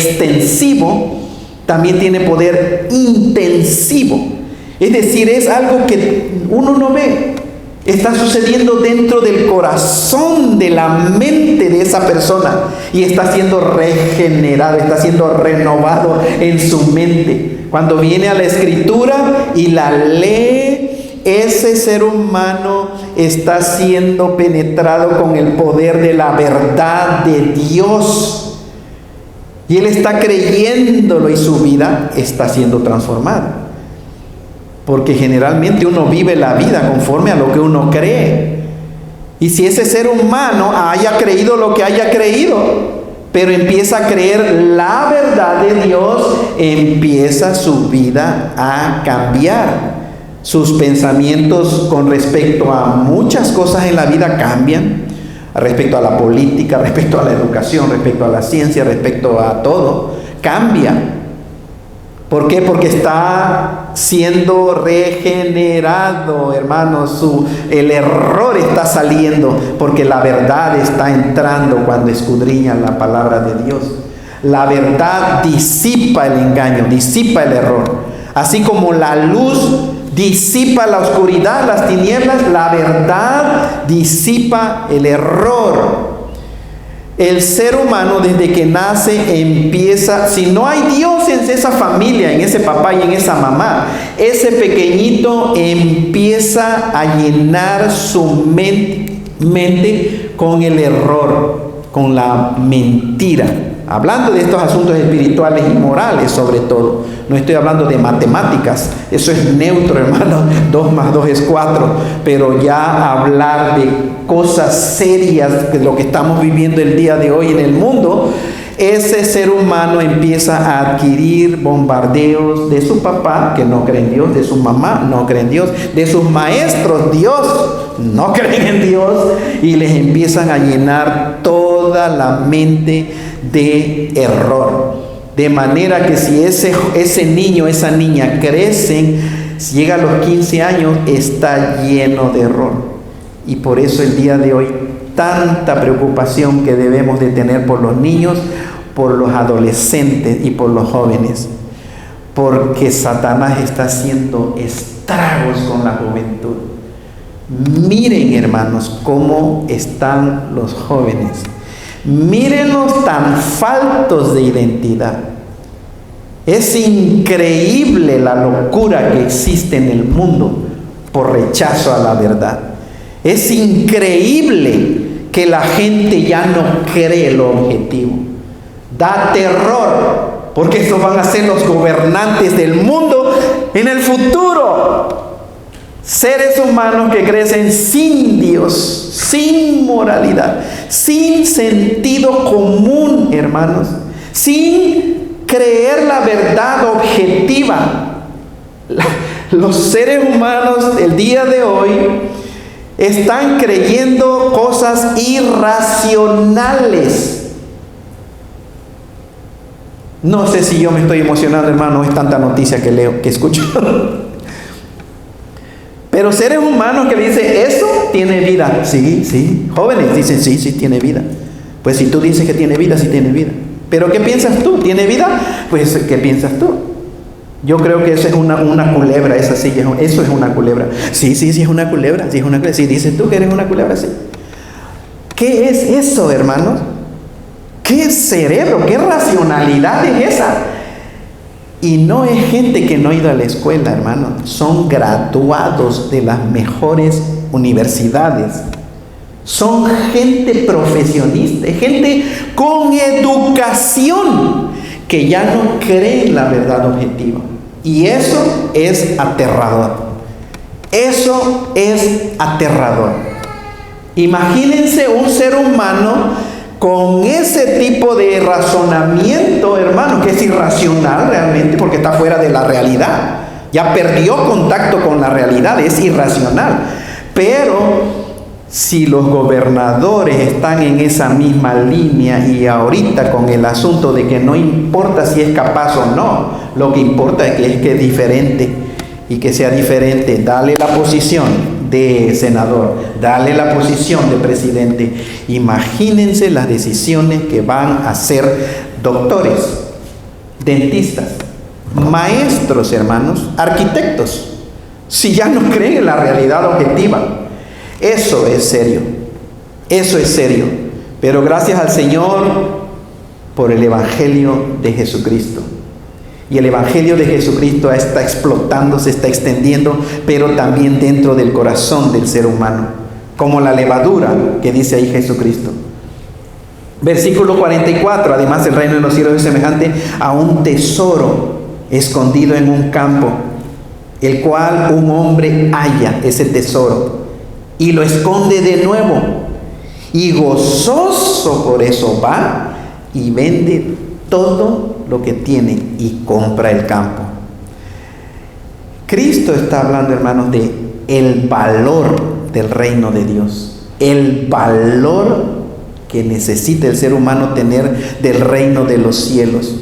extensivo, también tiene poder intensivo. Es decir, es algo que uno no ve. Está sucediendo dentro del corazón, de la mente de esa persona, y está siendo regenerado, está siendo renovado en su mente. Cuando viene a la Escritura y la lee, ese ser humano está siendo penetrado con el poder de la verdad de Dios. Y él está creyéndolo y su vida está siendo transformada. Porque generalmente uno vive la vida conforme a lo que uno cree. Y si ese ser humano haya creído lo que haya creído, pero empieza a creer la verdad de Dios, empieza su vida a cambiar. Sus pensamientos con respecto a muchas cosas en la vida cambian. Respecto a la política, respecto a la educación, respecto a la ciencia, respecto a todo, cambia. ¿Por qué? Porque está siendo regenerado, hermanos. El error está saliendo, porque la verdad está entrando cuando escudriñan la palabra de Dios. La verdad disipa el engaño, disipa el error. Así como la luz disipa la oscuridad, las tinieblas, la verdad disipa el error. El ser humano desde que nace empieza, si no hay Dios en esa familia, en ese papá y en esa mamá, ese pequeñito empieza a llenar su mente con el error, con la mentira. Hablando de estos asuntos espirituales y morales sobre todo. No estoy hablando de matemáticas, eso es neutro, hermano. 2 más 2 es 4. Pero ya hablar de cosas serias, de lo que estamos viviendo el día de hoy en el mundo, ese ser humano empieza a adquirir bombardeos de su papá, que no cree en Dios, de su mamá, no cree en Dios, de sus maestros, Dios, no creen en Dios, y les empiezan a llenar toda la mente de error. De manera que si ese niño, esa niña crecen, llega a los 15 años, está lleno de error. Y por eso el día de hoy, tanta preocupación que debemos de tener por los niños, por los adolescentes y por los jóvenes. Porque Satanás está haciendo estragos con la juventud. Miren, hermanos, cómo están los jóvenes. Mírenlos tan faltos de identidad. Es increíble la locura que existe en el mundo por rechazo a la verdad. Es increíble que la gente ya no cree lo objetivo. Da terror, porque estos van a ser los gobernantes del mundo en el futuro. Seres humanos que crecen sin Dios, sin moralidad, sin sentido común, hermanos, sin creer la verdad objetiva. Los seres humanos el día de hoy están creyendo cosas irracionales. No sé si yo me estoy emocionando, hermano, es tanta noticia que leo, que escucho. Pero seres humanos que dicen, eso tiene vida. Sí, sí. Jóvenes dicen, sí, sí tiene vida. Pues si tú dices que tiene vida, sí tiene vida. Pero ¿qué piensas tú? ¿Tiene vida? Pues ¿qué piensas tú? Yo creo que eso es una culebra, esa silla, eso es una culebra. Sí, sí, sí es una culebra, sí es una culebra. Sí, dices tú que eres una culebra, sí. ¿Qué es eso, hermanos? ¿Qué cerebro? ¿Qué racionalidad es esa? Y no es gente que no ha ido a la escuela, hermano. Son graduados de las mejores universidades. Son gente profesionista, gente con educación que ya no cree en la verdad objetiva. Y eso es aterrador. Eso es aterrador. Imagínense un ser humano con ese tipo de razonamiento, hermano, que es irracional realmente, porque está fuera de la realidad. Ya perdió contacto con la realidad, es irracional. Pero si los gobernadores están en esa misma línea y ahorita con el asunto de que no importa si es capaz o no, lo que importa es que es diferente, y que sea diferente, dale la posición de senador, dale la posición de presidente. Imagínense las decisiones que van a hacer doctores, dentistas, maestros, hermanos, arquitectos, si ya no creen en la realidad objetiva. Eso es serio, eso es serio. Pero gracias al Señor por el Evangelio de Jesucristo. Y el Evangelio de Jesucristo está explotando, se está extendiendo, pero también dentro del corazón del ser humano, como la levadura que dice ahí Jesucristo. Versículo 44, además el reino de los cielos es semejante a un tesoro escondido en un campo, el cual un hombre halla, ese tesoro, y lo esconde de nuevo, y gozoso por eso va y vende todo lo que tiene y compra el campo. Cristo está hablando, hermanos, de el valor del reino de Dios, el valor que necesita el ser humano tener del reino de los cielos.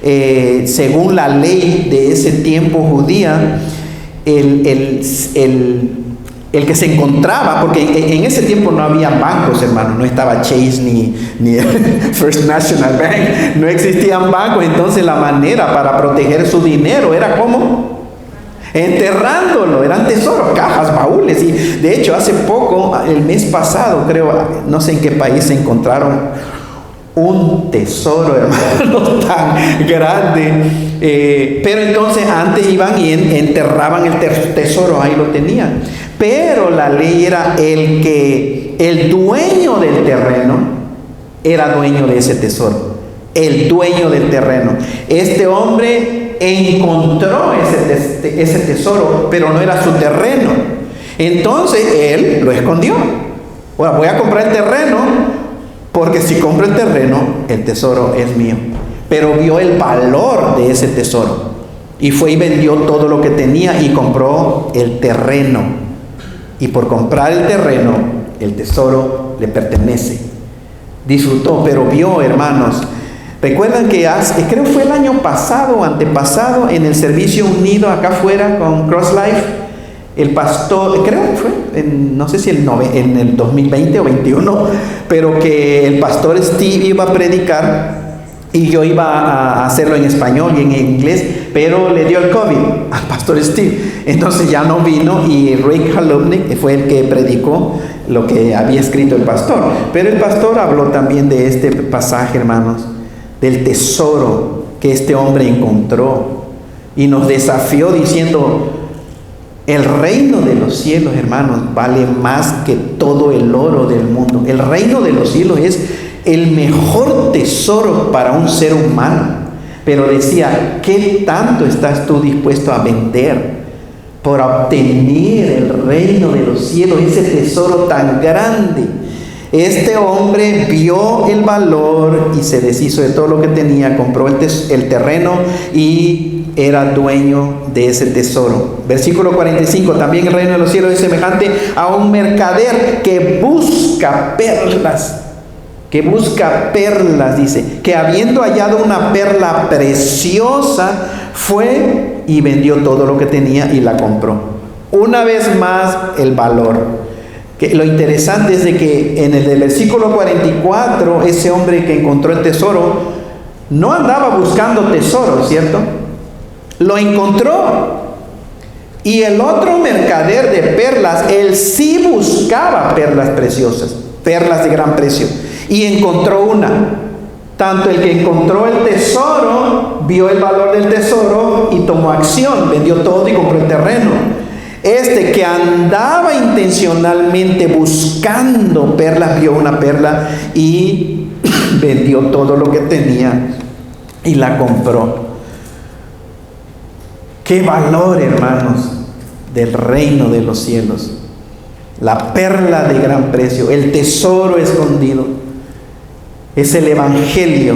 Según la ley de ese tiempo judía, el que se encontraba, porque en ese tiempo no había bancos, hermano, no estaba Chase ni First National Bank, no existían bancos. Entonces la manera para proteger su dinero era ¿cómo? Enterrándolo. Eran tesoros, cajas, baúles. Y de hecho hace poco, el mes pasado creo, no sé en qué país, se encontraron un tesoro, hermano, tan grande. Pero entonces antes iban y enterraban el tesoro, ahí lo tenían. Pero la ley era el dueño del terreno era dueño de ese tesoro. El dueño del terreno. Este hombre encontró ese tesoro, pero no era su terreno. Entonces él lo escondió. Ahora voy a comprar el terreno, porque si compro el terreno, el tesoro es mío. Pero vio el valor de ese tesoro y fue y vendió todo lo que tenía y compró el terreno. Y por comprar el terreno, el tesoro le pertenece. Disfrutó, pero vio, hermanos. Recuerdan que creo fue el año pasado o antepasado, en el servicio unido acá afuera con Cross Life, el pastor, creo que fue, no sé si en el 2020 o 21, pero que el pastor Steve iba a predicar y yo iba a hacerlo en español y en inglés, pero le dio el COVID al pastor Steve. Entonces ya no vino y Rick Halubnik fue el que predicó lo que había escrito el pastor. Pero el pastor habló también de este pasaje, hermanos, del tesoro que este hombre encontró y nos desafió diciendo: el reino de los cielos, hermanos, vale más que todo el oro del mundo. El reino de los cielos es el mejor tesoro para un ser humano. Pero decía, ¿qué tanto estás tú dispuesto a vender por obtener el reino de los cielos, ese tesoro tan grande? Este hombre vio el valor y se deshizo de todo lo que tenía, compró el terreno y era dueño de ese tesoro. Versículo 45, también el reino de los cielos es semejante a un mercader que busca perlas. Dice, que habiendo hallado una perla preciosa, fue y vendió todo lo que tenía y la compró. Una vez más, el valor. Que lo interesante es de que en el versículo 44, ese hombre que encontró el tesoro no andaba buscando tesoro, ¿cierto? Lo encontró. Y el otro mercader de perlas, él sí buscaba perlas preciosas, perlas de gran precio, y encontró una. Tanto el que encontró el tesoro vio el valor del tesoro y tomó acción, vendió todo y compró el terreno. Este que andaba intencionalmente buscando perlas, vio una perla y vendió todo lo que tenía y la compró. Qué valor, hermanos, del reino de los cielos. La perla de gran precio, el tesoro escondido. Es el evangelio.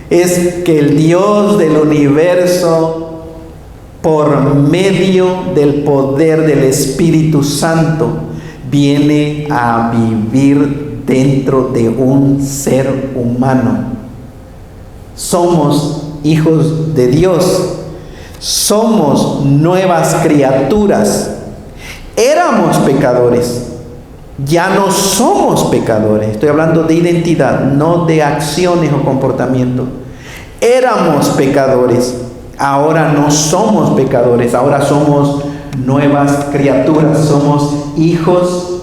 Es que el Dios del universo, por medio del poder del Espíritu Santo, viene a vivir dentro de un ser humano. Somos hijos de Dios. Somos nuevas criaturas. Éramos pecadores. Ya no somos pecadores. Estoy hablando de identidad, no de acciones o comportamientos. Éramos pecadores, ahora no somos pecadores, ahora somos nuevas criaturas, somos hijos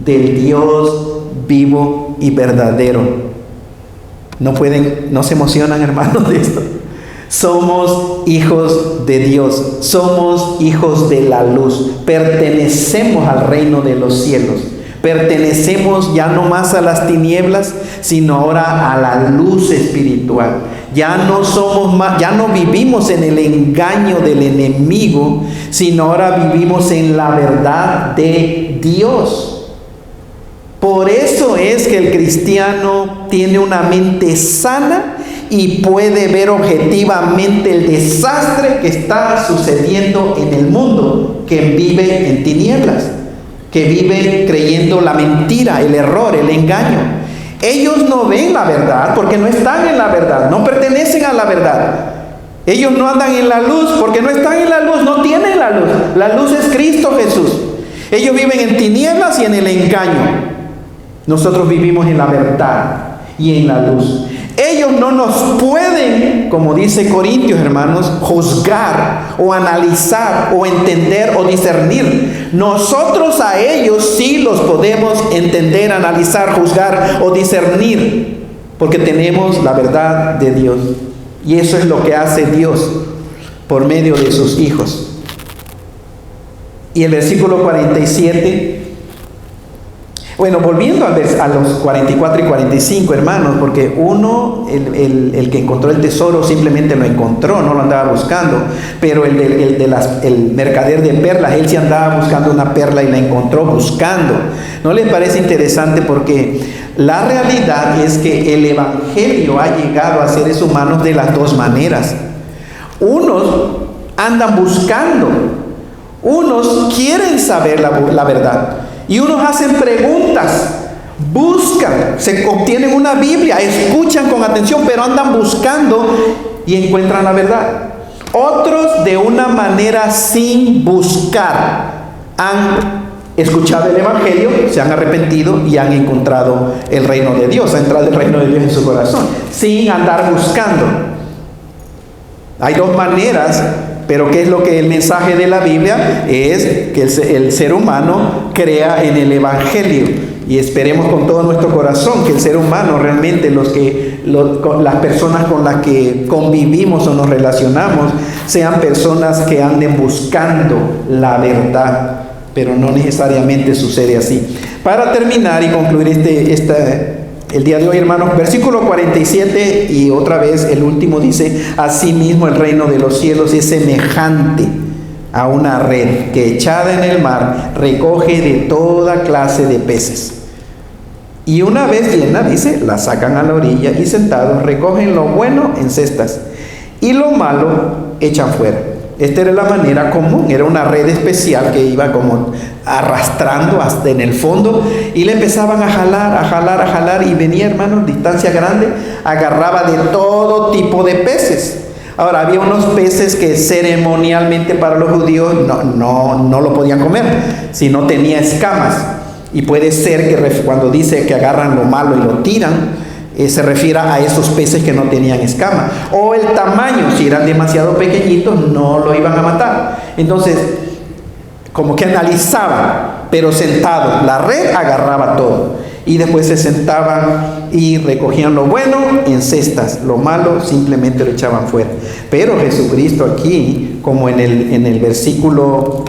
del Dios vivo y verdadero. No se emocionan, hermanos, de esto. Somos hijos de Dios, somos hijos de la luz, pertenecemos al reino de los cielos, pertenecemos ya no más a las tinieblas, sino ahora a la luz espiritual. Ya no vivimos en el engaño del enemigo, sino ahora vivimos en la verdad de Dios. Por eso es que el cristiano tiene una mente sana y puede ver objetivamente el desastre que está sucediendo en el mundo, que vive en tinieblas, que vive creyendo la mentira, el error, el engaño. Ellos no ven la verdad porque no están en la verdad, no pertenecen a la verdad. Ellos no andan en la luz porque no están en la luz, no tienen la luz. La luz es Cristo Jesús. Ellos viven en tinieblas y en el engaño. Nosotros vivimos en la verdad y en la luz. Ellos no nos pueden, como dice Corintios, hermanos, juzgar o analizar o entender o discernir. Nosotros a ellos sí los podemos entender, analizar, juzgar o discernir, porque tenemos la verdad de Dios. Y eso es lo que hace Dios por medio de sus hijos. Y el versículo 47... Bueno, volviendo a los 44 y 45, hermanos, porque el que encontró el tesoro simplemente lo encontró, no lo andaba buscando, pero el mercader de perlas, él sí andaba buscando una perla y la encontró buscando. ¿No les parece interesante? Porque la realidad es que el evangelio ha llegado a seres humanos de las dos maneras. Unos andan buscando, unos quieren saber la verdad. Y unos hacen preguntas, buscan, se obtienen una Biblia, escuchan con atención, pero andan buscando y encuentran la verdad. Otros de una manera sin buscar han escuchado el evangelio, se han arrepentido y han encontrado el reino de Dios, ha entrado el reino de Dios en su corazón, sin andar buscando. Hay dos maneras. Pero ¿qué es lo que el mensaje de la Biblia? Es que el ser humano crea en el evangelio. Y esperemos con todo nuestro corazón que el ser humano realmente, las personas con las que convivimos o nos relacionamos, sean personas que anden buscando la verdad. Pero no necesariamente sucede así. Para terminar y concluir el día de hoy, hermanos, versículo 47 y otra vez el último dice: asimismo el reino de los cielos es semejante a una red que echada en el mar recoge de toda clase de peces. Y una vez llena, dice, la sacan a la orilla y sentados recogen lo bueno en cestas y lo malo echan fuera. Esta era la manera común, era una red especial que iba como arrastrando hasta en el fondo y le empezaban a jalar y venía, hermanos, distancia grande, agarraba de todo tipo de peces. Ahora, había unos peces que ceremonialmente para los judíos no lo podían comer, si no tenía escamas. Y puede ser que cuando dice que agarran lo malo y lo tiran, se refiere a esos peces que no tenían escama. O el tamaño, si eran demasiado pequeñitos, no lo iban a matar. Entonces, como que analizaban, pero sentados. La red agarraba todo. Y después se sentaban y recogían lo bueno en cestas. Lo malo simplemente lo echaban fuera. Pero Jesucristo aquí, como en el versículo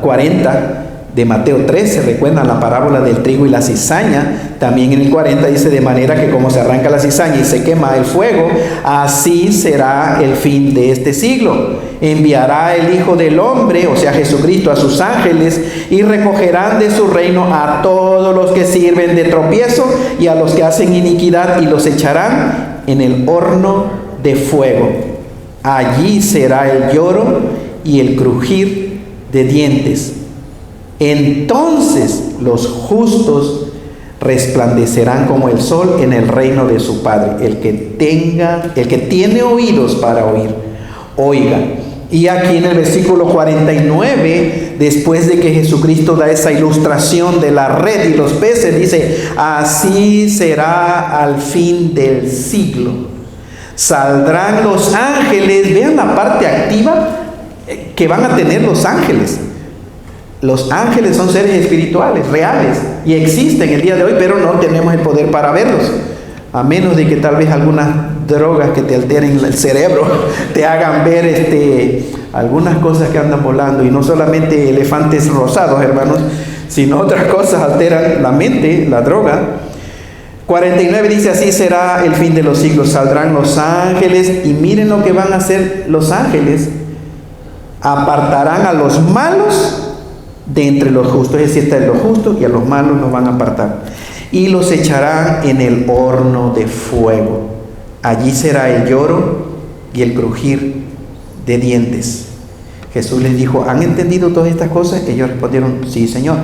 40, de Mateo 13, recuerdan la parábola del trigo y la cizaña. También en el 40 dice: de manera que como se arranca la cizaña y se quema el fuego, así será el fin de este siglo. Enviará el Hijo del Hombre, o sea Jesucristo, a sus ángeles, y recogerán de su reino a todos los que sirven de tropiezo y a los que hacen iniquidad, y los echarán en el horno de fuego. Allí será el lloro y el crujir de dientes. Entonces los justos resplandecerán como el sol en el reino de su Padre. El que tiene oídos para oír, oiga. Y aquí en el versículo 49, después de que Jesucristo da esa ilustración de la red y los peces, dice: así será al fin del siglo. Saldrán los ángeles. Vean la parte activa que van a tener los ángeles. Los ángeles son seres espirituales, reales, y existen el día de hoy, pero no tenemos el poder para verlos. A menos de que tal vez algunas drogas que te alteren el cerebro te hagan ver algunas cosas que andan volando. Y no solamente elefantes rosados, hermanos, sino otras cosas alteran la mente, la droga. 49 dice: así será el fin de los siglos. Saldrán los ángeles, y miren lo que van a hacer los ángeles. Apartarán a los malos de entre los justos. Es decir, está en los justos, y a los malos los van a apartar. Y los echarán en el horno de fuego. Allí será el lloro y el crujir de dientes. Jesús les dijo: ¿han entendido todas estas cosas? Ellos respondieron: sí, Señor.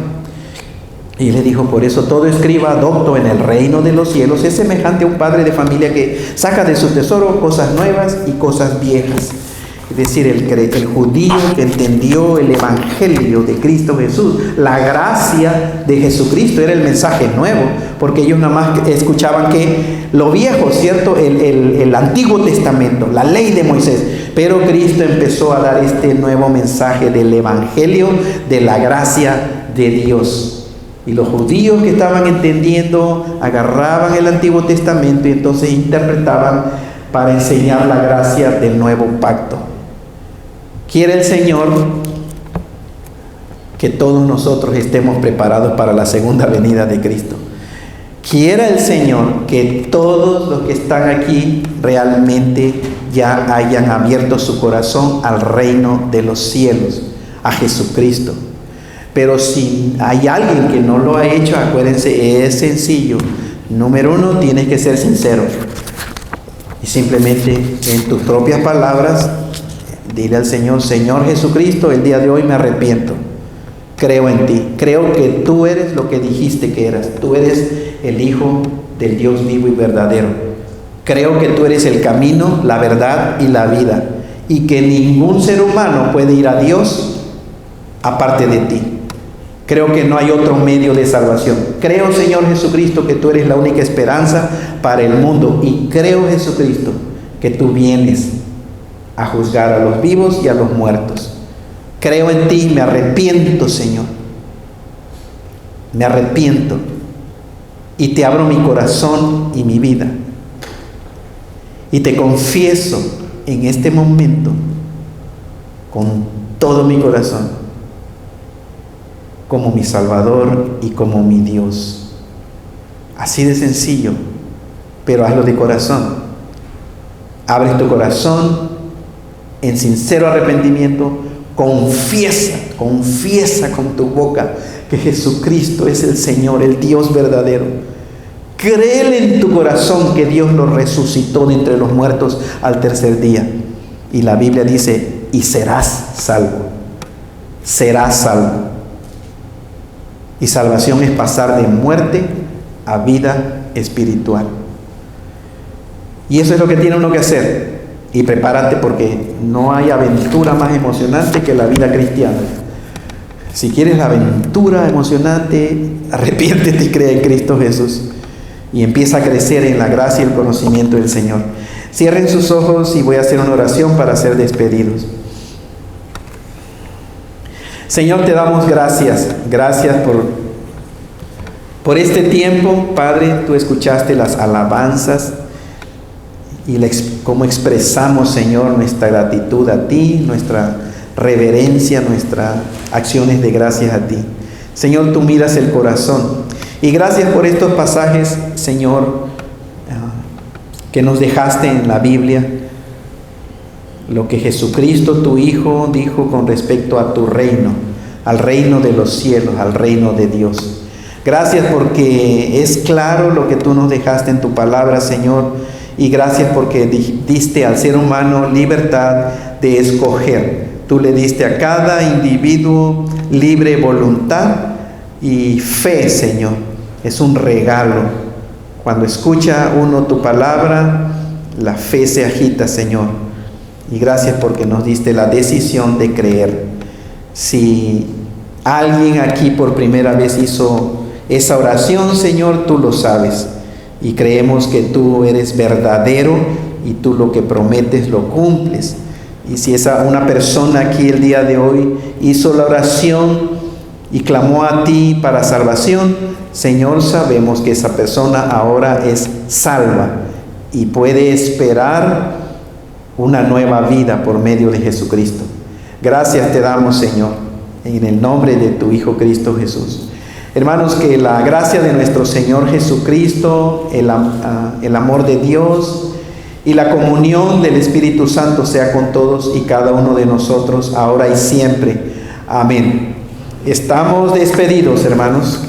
Y les dijo: por eso todo escriba docto en el reino de los cielos es semejante a un padre de familia que saca de su tesoro cosas nuevas y cosas viejas. Es decir, el judío que entendió el evangelio de Cristo Jesús, la gracia de Jesucristo, era el mensaje nuevo, porque ellos nada más escuchaban que lo viejo, ¿cierto? El Antiguo Testamento, la ley de Moisés. Pero Cristo empezó a dar este nuevo mensaje del evangelio, de la gracia de Dios. Y los judíos que estaban entendiendo agarraban el Antiguo Testamento y entonces interpretaban para enseñar la gracia del nuevo pacto. Quiere el Señor que todos nosotros estemos preparados para la segunda venida de Cristo. Quiera el Señor que todos los que están aquí realmente ya hayan abierto su corazón al reino de los cielos, a Jesucristo. Pero si hay alguien que no lo ha hecho, acuérdense, es sencillo. Número uno, tienes que ser sincero. Y simplemente en tus propias palabras, dile al Señor: Señor Jesucristo, el día de hoy me arrepiento. Creo en ti. Creo que tú eres lo que dijiste que eras. Tú eres el Hijo del Dios vivo y verdadero. Creo que tú eres el camino, la verdad y la vida. Y que ningún ser humano puede ir a Dios aparte de ti. Creo que no hay otro medio de salvación. Creo, Señor Jesucristo, que tú eres la única esperanza para el mundo. Y creo, Jesucristo, que tú vienes a juzgar a los vivos y a los muertos. Creo en ti, me arrepiento, Señor. Me arrepiento. Y te abro mi corazón y mi vida. Y te confieso en este momento, con todo mi corazón, como mi Salvador y como mi Dios. Así de sencillo, pero hazlo de corazón. Abre tu corazón en sincero arrepentimiento. Confiesa con tu boca que Jesucristo es el Señor, el Dios verdadero. Créele en tu corazón que Dios lo resucitó de entre los muertos al tercer día. Y la Biblia dice: y serás salvo. Serás salvo. Y salvación es pasar de muerte a vida espiritual. Y eso es lo que tiene uno que hacer. Y prepárate, porque no hay aventura más emocionante que la vida cristiana. Si quieres la aventura emocionante, arrepiéntete y cree en Cristo Jesús. Y empieza a crecer en la gracia y el conocimiento del Señor. Cierren sus ojos y voy a hacer una oración para ser despedidos. Señor, te damos gracias. Gracias por este tiempo. Padre, tú escuchaste las alabanzas y cómo expresamos, Señor, nuestra gratitud a ti, nuestra reverencia, nuestras acciones de gracias a ti. Señor, tú miras el corazón. Y gracias por estos pasajes, Señor, que nos dejaste en la Biblia. Lo que Jesucristo, tu Hijo, dijo con respecto a tu reino, al reino de los cielos, al reino de Dios. Gracias porque es claro lo que tú nos dejaste en tu palabra, Señor. Y gracias porque diste al ser humano libertad de escoger. Tú le diste a cada individuo libre voluntad y fe, Señor. Es un regalo. Cuando escucha uno tu palabra, la fe se agita, Señor. Y gracias porque nos diste la decisión de creer. Si alguien aquí por primera vez hizo esa oración, Señor, tú lo sabes. Y creemos que tú eres verdadero y tú lo que prometes lo cumples. Y si una persona aquí el día de hoy hizo la oración y clamó a ti para salvación, Señor, sabemos que esa persona ahora es salva y puede esperar una nueva vida por medio de Jesucristo. Gracias te damos, Señor, en el nombre de tu Hijo Cristo Jesús. Hermanos, que la gracia de nuestro Señor Jesucristo, el amor de Dios y la comunión del Espíritu Santo sea con todos y cada uno de nosotros, ahora y siempre. Amén. Estamos despedidos, hermanos.